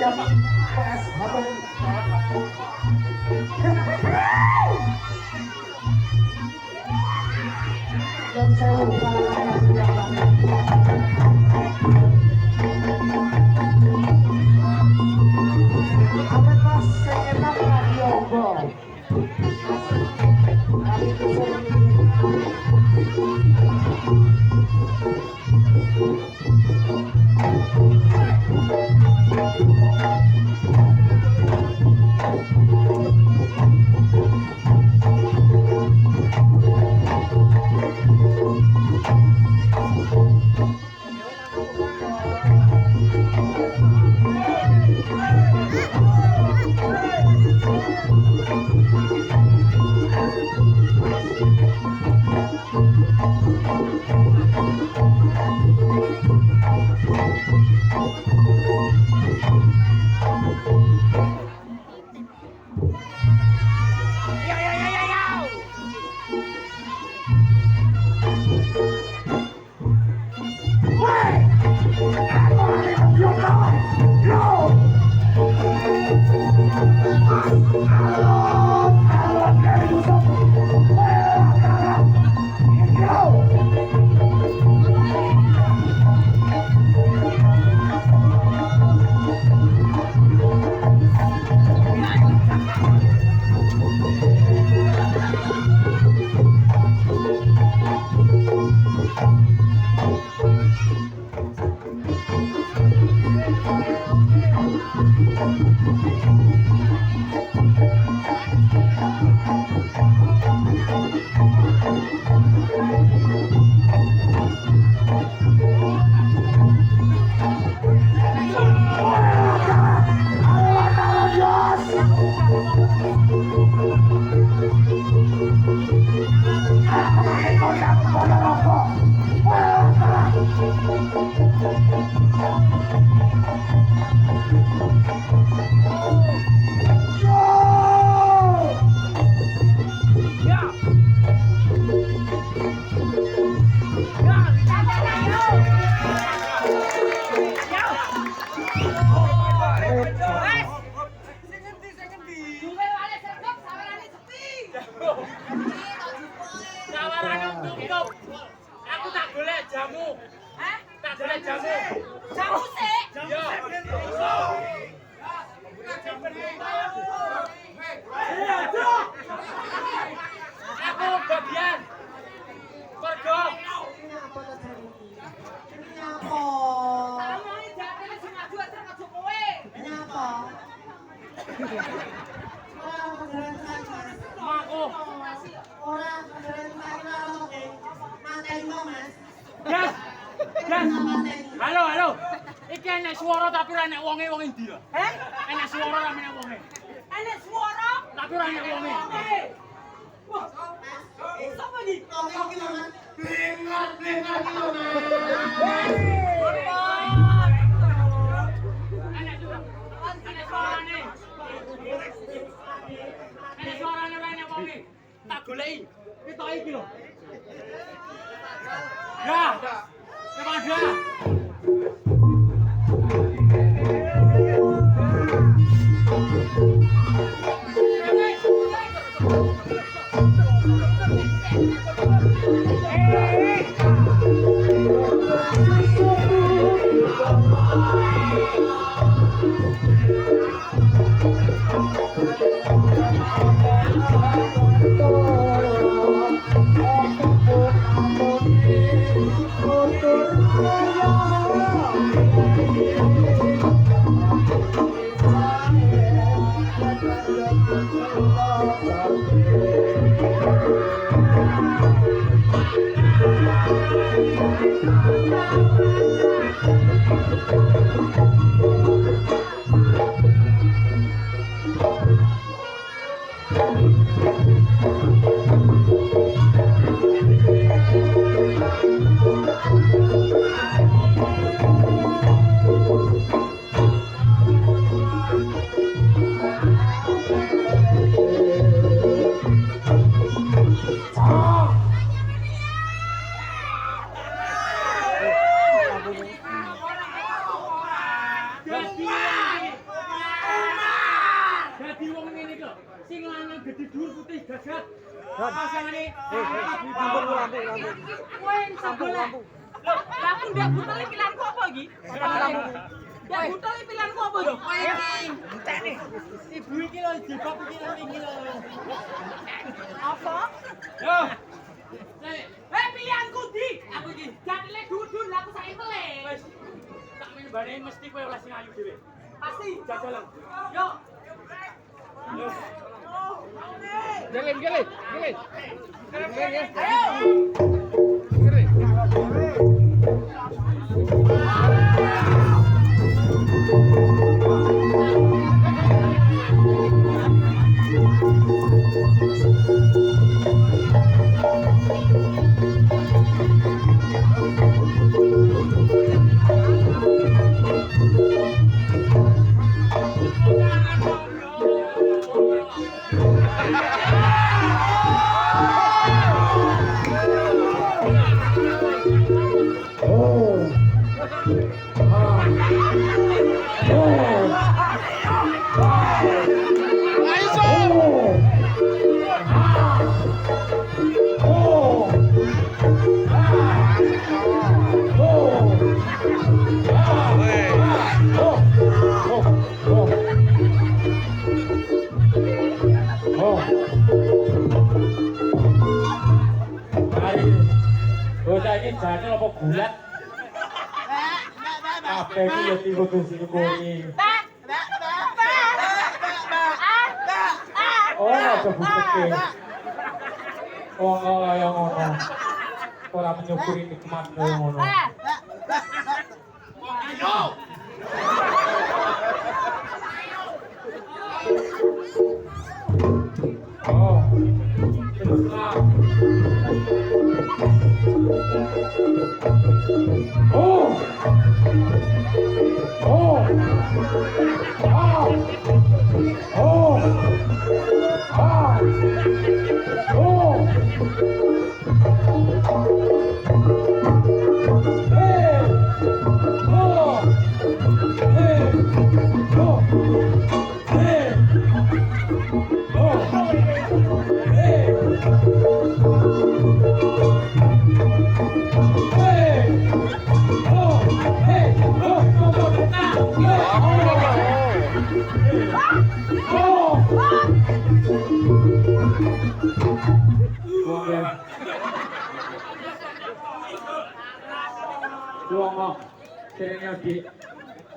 ya Pak. PS matur. Yang sewu apa pas enak radio go. Aku tak golek jamu. Hah? Tak golek jamu. Jamu sih. Iya. Aku bagian. Pergo. Tamangi jatine sing maju aja maju kowe. Aku. Gas. Gas. Halo, halo. Iki enek swara tapi ora enek wonge wong endi ya? Heh? Enek swara ora enek wonge. Enek swara Tapi ora enek wonge. Wah. Sapa iki? Dengar dengar itu Enek juga. Enek suarane. Enek suarane ora enek wonge. Tak goleki. Ketoke iki lho. Ya. Kepada. Sing lanang gede dhuwur putih gagah. Pasangane. Kowe sampun lampu. Loh, aku ndak butuh pilihanku apa iki? Ndak butuh pilihanku apa yo? Kowe iki. Entek nih. Ibu iki lho jebak iki lho iki lho. Apa? Yo. Pilihanku di. Aku iki. Jatile dhuwur-dhuwur lah aku sak entele. Wis. Tak menbane mesti kowe oleh sing ayu dhewe. Pasti. Jajalan. Yo. Yo. Gelin. Gelin ya. Ayo. Bocah iki jane apa gulat? Kabeh iki ya tiba sing kuwi. Oh, kebukeke. Wong kaya ngono. Ora menyukuri nikmat kaya ngono. Ayo. Oh. Teruslah. Oh. Oh. Ah. Oh. Ah. Oh. Hey. Oh. Hey. Oh. Hey. Oh. Hey.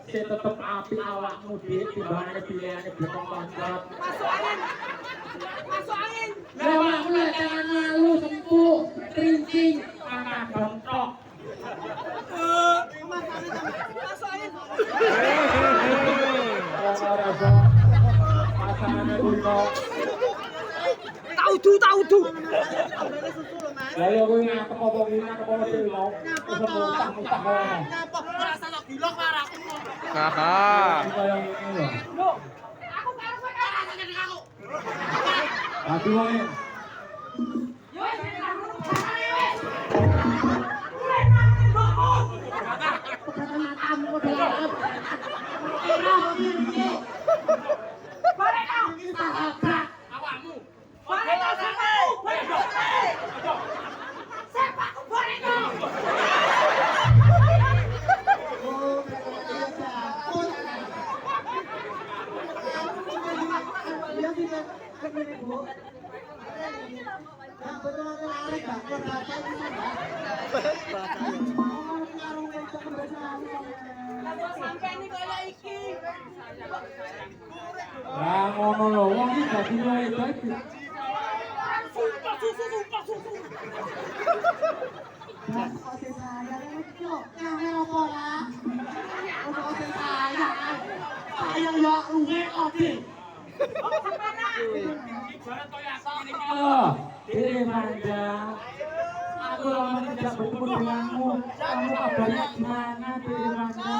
Saya tetap api awakmu di timbangannya pilihannya belakang pantat. Masuk angin. Masuk angin. Lewatmu jangan malu sempuk, kerincing, anak bentok. Masuk angin. Rasa pasangannya dulu. Taudu. Lalu aku ngapa sih mau? Muntah. Napa merasa lo gila karo aku. Haha. Kayak ini loh. Loh, aku karo kowe karo rasane dengan aku. Hati wong. Yo wis carane wis. Mulai nang mbokmu. Balik kau. Awakmu. Balik kau sepakku. Balik kau. Sepakku balik kau. Sampai ini kaya iki. Lah ngono lho, wong iki dadi wedok iki. Sumpah susu. Sayang ya luwe oke. Ibarat kaya aku ngene iki lho. Dene Manda. Aku lama tidak bertemu denganmu. Kamu kabarnya gimana, Dene Manda?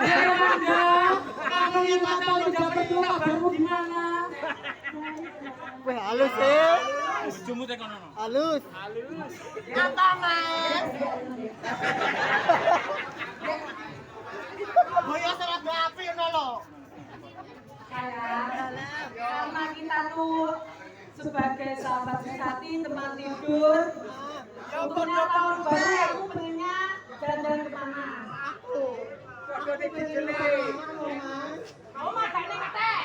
Dene Manda, kamu yang lama tidak bertemu kabarmu gimana? Weh halus sih. Bojomu teh kono. Halus. Nyata, Mas. Jati tempat tidur. Untuknya tahun baru aku pengennya jalan-jalan kemana? Aku pengen kamu makan nih ketek.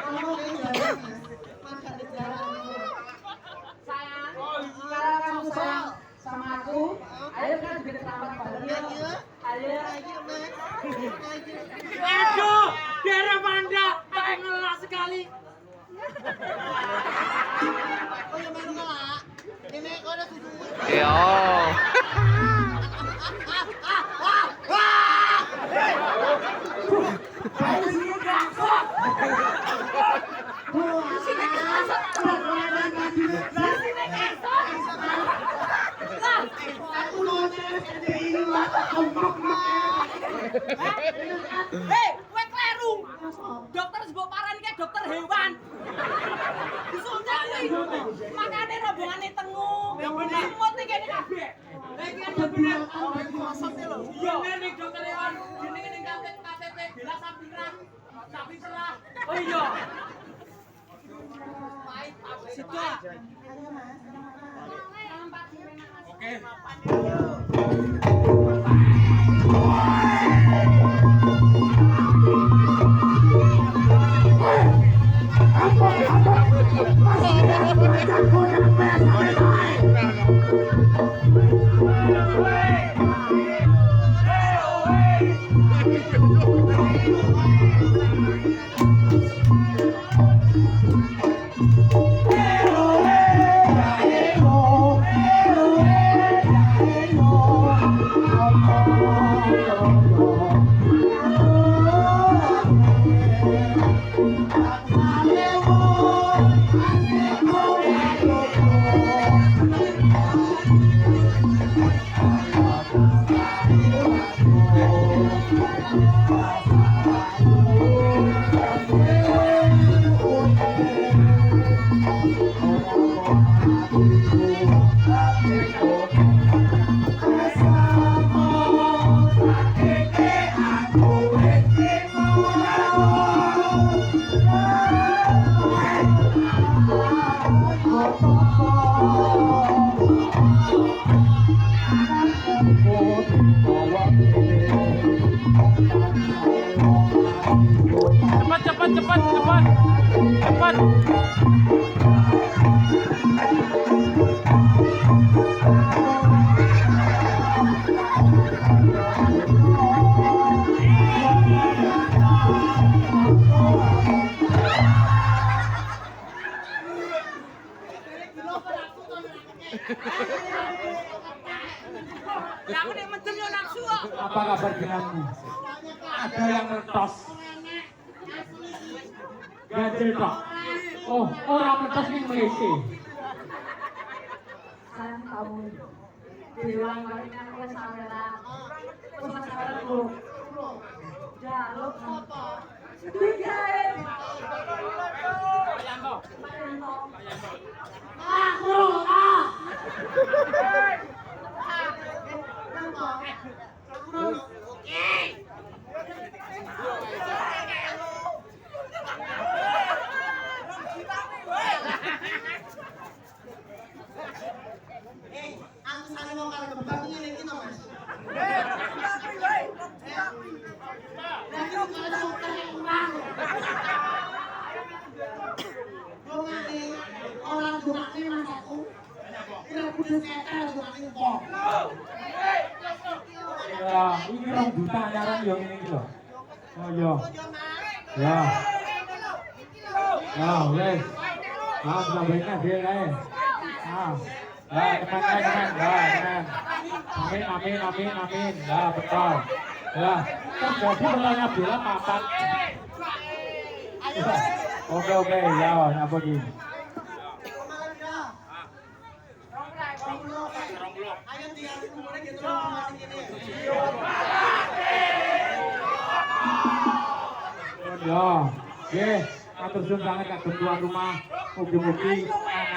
Kamu pengen jalan makan di jalan. Sayang, kalau kamu sayang sama aku, ayo kan kita tamat bareng yuk. Ayo. Aduh, daerah Manda, aku ngelak sekali. Oh yang baru ngelak. Ini kau ada susu. Yo. Hei, kowe kleru. Dokter sebut parani kayak dokter hewan. Disuntik kuwi. Makane rombongane tengu. Semut iki kene kabeh. Lah iki kan bener. Iya ngene dokter hewan. Jenenge ning KTP Bela Sapira. Sapi cerah. Oh iya. Situ. Oke. Cepat. Kamu nek mendem yo nafsu kok. Apa kabar denganmu? Ada yang meletos. Ganjil tok. Oh, orang meletos ini melisi. Sayang kamu. Bilang kali kan wis sampean. Wis sampean lu. Jaluk apa? Digawe. Aku sana mau kalau kebetulan ini kita mas. Lagi kalau dokter yang kurang. Dongane orang dongane mas aku. Kira kudu setel dongane kok. Ya, ini orang buta nyaran yang ini loh. Oh iya. Ya. Ya, wes. Ah, sampeyan dia kae. Ah. Ya, teman. Ya, amin. Ya, betul. Ya, terjadi pertanya Bella papat. Oke, ya, apa di? Ayo tinggalin umurnya gitu loh ini. Ya, oke. Atur suwun banget kak tuan rumah. Mugi-mugi anak